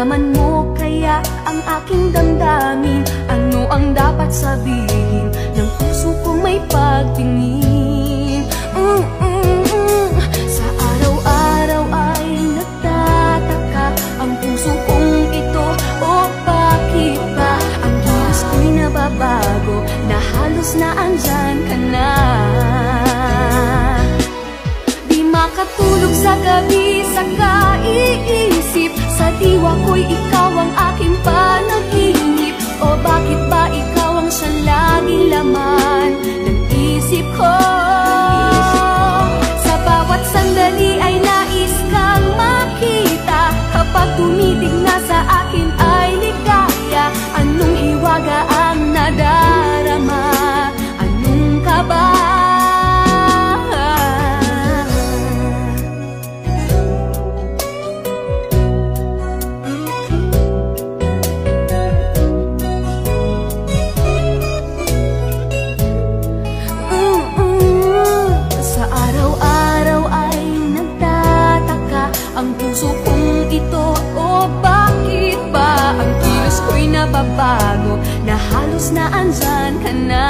Malaman mo kaya ang aking damdamin, ano ang dapat sabihin ng puso kong may pagtingin. Sa araw-araw ay nagtataka ang puso kong ito, o bakit ba ang kilos ko'y nababago, na halos na andyan ka na. Di makatulog sa gabi sa kaiisip, sa diwa ko'y ikaw ang aking panaginip. O bakit ba ikaw ang siyang laging laman ng isip ko? Sa bawat sandali ay nais kang makita, kapag tumitig na sa akin ay ligaya. Anong hiwaga ang nadarama? Anong kaba? Ang puso kong ito, o bakit ba ang kilos ko'y nababago, na halos na andyan ka na.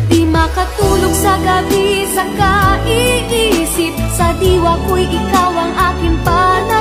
Di makatulog sa gabi sa kaiisip, sa diwa ko'y ikaw ang aking panahon.